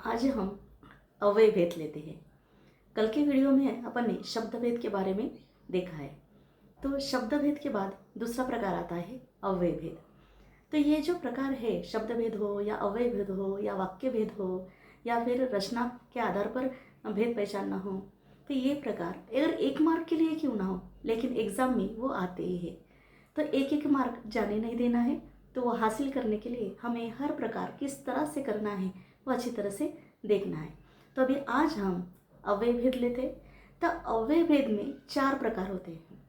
आज हम अव्यय भेद लेते हैं। कल के वीडियो में अपन ने शब्द भेद के बारे में देखा है। तो शब्द भेद के बाद दूसरा प्रकार आता है अव्यय भेद। तो ये जो प्रकार है, शब्द भेद हो या अव्यय भेद हो या वाक्य भेद हो या फिर रचना के आधार पर भेद पहचानना हो, तो ये प्रकार अगर एक मार्क के लिए क्यों ना हो, लेकिन एग्जाम में वो आते ही है। तो एक एक मार्क जाने नहीं देना है। तो वो हासिल करने के लिए हमें हर प्रकार किस तरह से करना है वो अच्छी तरह से देखना है। तो अभी आज हम अव्यय भेद लेते। तो अव्यय भेद में 4 प्रकार होते हैं।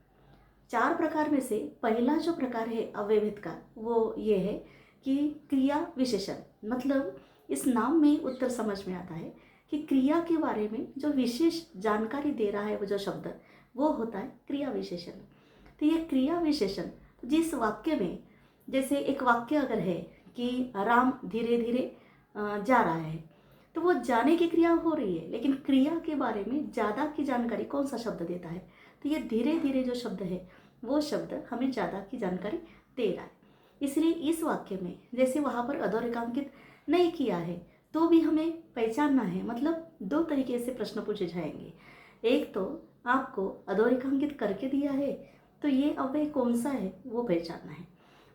4 प्रकार में से पहला जो प्रकार है अव्यय भेद का, वो ये है कि क्रिया विशेषण। मतलब इस नाम में उत्तर समझ में आता है कि क्रिया के बारे में जो विशेष जानकारी दे रहा है वो जो शब्द, वो होता है क्रिया विशेषण। तो ये क्रिया विशेषण जिस वाक्य में, जैसे एक वाक्य अगर है कि राम धीरे धीरे जा रहा है, तो वो जाने की क्रिया हो रही है, लेकिन क्रिया के बारे में ज़्यादा की जानकारी कौन सा शब्द देता है? तो ये धीरे धीरे जो शब्द है वो शब्द हमें ज़्यादा की जानकारी दे रहा है। इसलिए इस वाक्य में जैसे वहाँ पर अधोरेखांकित नहीं किया है तो भी हमें पहचानना है। मतलब 2 तरीके से प्रश्न पूछे जाएंगे। एक तो आपको अधोरेखांकित करके दिया है तो ये अव्यय कौन सा है वो पहचानना है,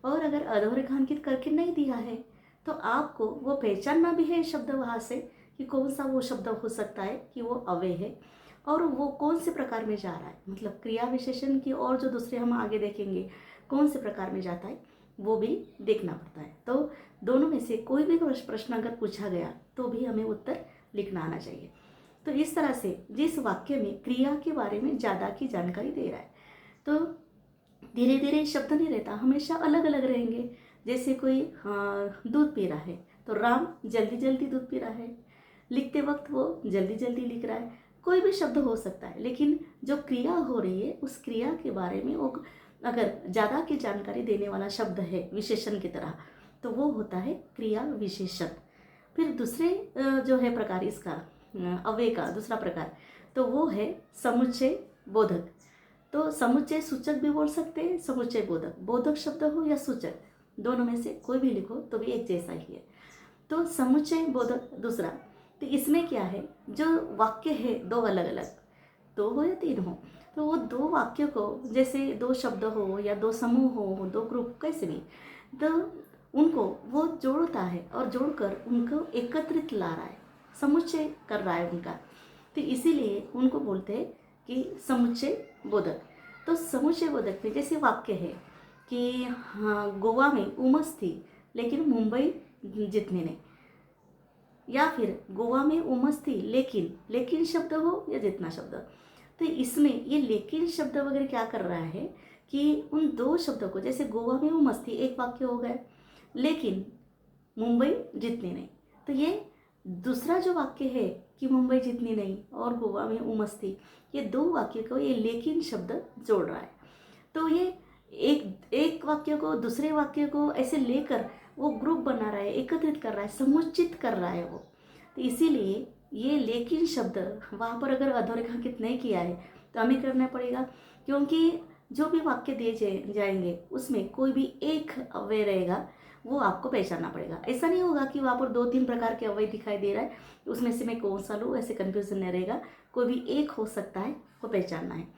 और अगर अधोरेखांकित करके नहीं दिया है तो आपको वो पहचानना भी है शब्द वहाँ से कि कौन सा वो शब्द हो सकता है कि वो अव्यय है और वो कौन से प्रकार में जा रहा है। मतलब क्रिया विशेषण की और जो दूसरे हम आगे देखेंगे कौन से प्रकार में जाता है वो भी देखना पड़ता है। तो दोनों में से कोई भी प्रश्न अगर पूछा गया तो भी हमें उत्तर लिखना आना चाहिए। तो इस तरह से जिस वाक्य में क्रिया के बारे में ज़्यादा की जानकारी दे रहा है, तो धीरे धीरे शब्द नहीं रहता, हमेशा अलग अलग रहेंगे। जैसे कोई दूध पी रहा है तो राम जल्दी जल्दी दूध पी रहा है, लिखते वक्त वो जल्दी जल्दी लिख रहा है। कोई भी शब्द हो सकता है, लेकिन जो क्रिया हो रही है उस क्रिया के बारे में वो अगर ज़्यादा की जानकारी देने वाला शब्द है विशेषण की तरह, तो वो होता है क्रिया विशेषण। फिर दूसरे जो है प्रकार इसका अव्यय का दूसरा प्रकार, तो वो है समुच्चय बोधक। तो समुच्चय सूचक भी बोल सकते हैं, समुच्चय बोधक। बोधक शब्द हो या सूचक, दोनों में से कोई भी लिखो तो भी एक जैसा ही है। तो समुच्चय बोधक दूसरा, तो इसमें क्या है, जो वाक्य है 2 अलग अलग, 2 हो या 3 हो, तो वो 2 वाक्य को, जैसे 2 शब्द हो या 2 समूह हो, 2 ग्रुप, कैसे भी, तो उनको वो जोड़ता है और जोड़कर उनको एकत्रित ला रहा है, समुच्चय कर रहा है उनका। तो इसीलिए उनको बोलते हैं कि समुच्चय बोधक। तो समुच्चय बोधक में जैसे वाक्य है कि हाँ, गोवा में उमस थी लेकिन मुंबई जितने नहीं, या फिर गोवा में उमस थी लेकिन, लेकिन शब्द हो या जितना शब्द। तो इसमें ये लेकिन शब्द वगैरह क्या कर रहा है कि उन 2 शब्दों को, जैसे गोवा में उमस थी एक वाक्य हो गया, लेकिन मुंबई जितनी नहीं, तो ये दूसरा जो वाक्य है कि मुंबई जितनी नहीं और गोवा में उमस थी, ये 2 वाक्य को ये लेकिन शब्द जोड़ रहा है। तो ये एक वाक्य को दूसरे वाक्य को ऐसे लेकर वो ग्रुप बना रहा है, एकत्रित कर रहा है, समुचित कर रहा है वो। तो इसीलिए ये लेकिन शब्द वहाँ पर अगर अधोरेखांकित नहीं किया है तो हमें करना पड़ेगा, क्योंकि जो भी वाक्य दिए जाएंगे उसमें कोई भी एक अव्यय रहेगा, वो आपको पहचानना पड़ेगा। ऐसा नहीं होगा कि वहाँ पर 2-3 प्रकार के अव्यय दिखाई दे रहा है, उसमें से मैं कौन सा लूँ, ऐसे कन्फ्यूजन नहीं रहेगा। कोई भी एक हो सकता है, वो पहचानना है।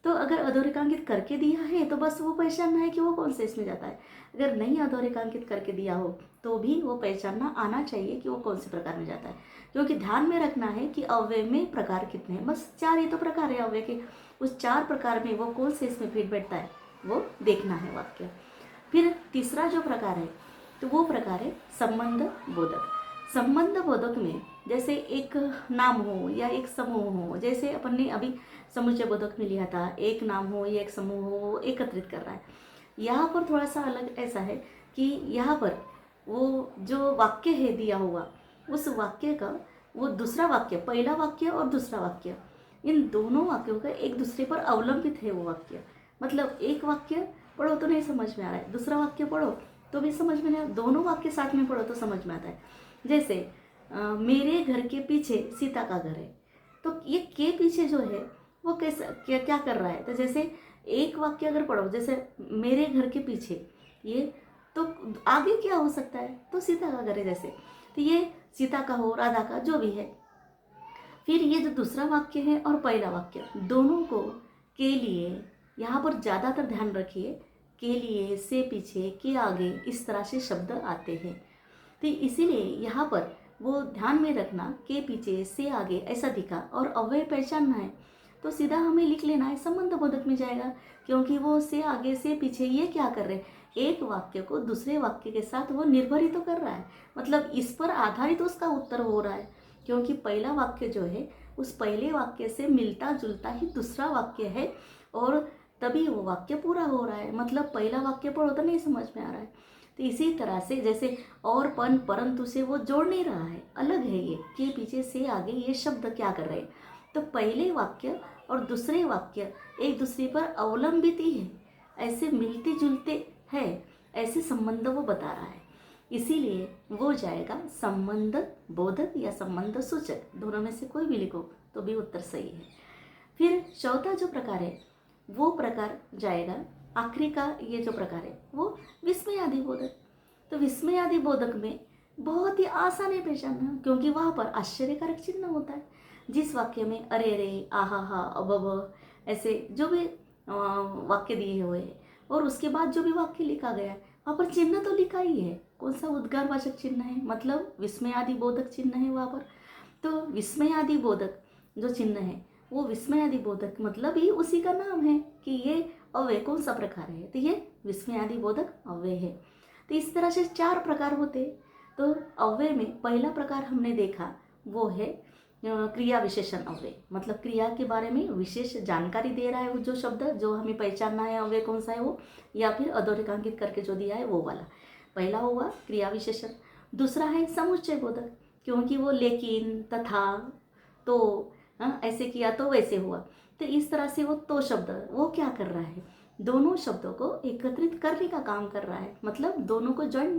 तो अगर अधोरेखांकित करके दिया है तो बस वो पहचानना है कि वो कौन से इसमें जाता है। अगर नहीं अधोरेखांकित करके दिया हो तो भी वो पहचानना आना चाहिए कि वो कौन से प्रकार में जाता है, क्योंकि ध्यान में रखना है कि अव्यय में प्रकार कितने हैं। बस 4 ही तो प्रकार है अव्यय के, उस 4 प्रकार में वो कौन से इसमें फिट बैठता है वो देखना है वाक्य। फिर तीसरा जो प्रकार है तो वो प्रकार है संबंध बोधक। संबंध बोधक में जैसे एक नाम हो या एक समूह हो, जैसे अपन ने अभी समुच्चय बोधक में लिया था, एक नाम हो या एक समूह हो, वो एकत्रित कर रहा है। यहाँ पर थोड़ा सा अलग ऐसा है कि यहाँ पर वो जो वाक्य है दिया हुआ, उस वाक्य का वो दूसरा वाक्य, पहला वाक्य और दूसरा वाक्य, इन दोनों वाक्यों का एक दूसरे पर अवलंबित है वो वाक्य। मतलब एक वाक्य पढ़ो तो नहीं समझ में आ रहा है, दूसरा वाक्य पढ़ो तो भी समझ में नहीं आ रहा, दोनों वाक्य साथ में पढ़ो तो समझ में आता है। जैसे मेरे घर के पीछे सीता का घर है, तो ये के पीछे जो है वो कैसा क्या क्या कर रहा है। तो जैसे एक वाक्य अगर पढ़ो, जैसे मेरे घर के पीछे, ये तो आगे क्या हो सकता है, तो सीता का घर है जैसे। तो ये सीता का हो, राधा का, जो भी है। फिर ये जो दूसरा वाक्य है और पहला वाक्य, दोनों को के लिए, यहाँ पर ज़्यादातर ध्यान रखिए, के लिए, से पीछे, के आगे, इस तरह से शब्द आते हैं। तो इसीलिए यहाँ पर वो ध्यान में रखना, के पीछे, से आगे ऐसा दिखा और अव्यय पहचानना है तो सीधा हमें लिख लेना है संबंध बोधक में जाएगा, क्योंकि वो से आगे से पीछे ये क्या कर रहे हैं, एक वाक्य को दूसरे वाक्य के साथ वो निर्भरित तो कर रहा है, मतलब इस पर आधारित उसका उत्तर हो रहा है, क्योंकि पहला वाक्य जो है उस पहले वाक्य से मिलता जुलता ही दूसरा वाक्य है और तभी वो वाक्य पूरा हो रहा है। मतलब पहला वाक्य पढ़ो तो नहीं समझ में आ रहा है, तो इसी तरह से जैसे और पन परंतु से वो जोड़ नहीं रहा है, अलग है ये, के पीछे से आगे ये शब्द क्या कर रहे हैं, तो पहले वाक्य और दूसरे वाक्य एक दूसरे पर अवलंबित ही है, ऐसे मिलते जुलते हैं, ऐसे संबंध वो बता रहा है, इसीलिए वो जाएगा संबंध बोधक या संबंध सूचक, दोनों में से कोई भी लिखो तो भी उत्तर सही है। फिर चौथा जो प्रकार है वो प्रकार जाएगा, आखिरी का ये जो प्रकार है वो विस्मयादि बोधक। तो विस्मयादि बोधक में बहुत ही आसान है पहचानना, क्योंकि वहाँ पर आश्चर्यकारक चिन्ह होता है। जिस वाक्य में अरे रे, आहा हा, अब ऐसे जो भी वाक्य दिए हुए हैं और उसके बाद जो भी वाक्य लिखा गया है वहाँ पर चिन्ह तो लिखा ही है, कौन सा उद्गारवाचक चिन्ह है, मतलब विस्मयादि बोधक चिन्ह है वहाँ पर। तो विस्मयादि बोधक जो चिन्ह है वो विस्मयादि बोधक मतलब ही उसी का नाम है कि ये अव्यय कौन सा प्रकार है, तो ये विस्मयादि बोधक अव्यय है। तो इस तरह से 4 प्रकार होते। तो अव्यय में पहला प्रकार हमने देखा वो है क्रिया विशेषण अव्यय, मतलब क्रिया के बारे में विशेष जानकारी दे रहा है वो जो शब्द जो हमें पहचानना है अव्यय कौन सा है वो, या फिर अधोरेखांकित करके जो दिया है वो वाला, पहला हुआ क्रिया विशेषण। दूसरा है समुच्चय बोधक, क्योंकि वो लेकिन, तथा, तो, ऐसे किया तो वैसे हुआ, तो इस तरह से वो तो शब्द वो क्या कर रहा है, दोनों शब्दों को एकत्रित करने का काम कर रहा है, मतलब दोनों को जॉइन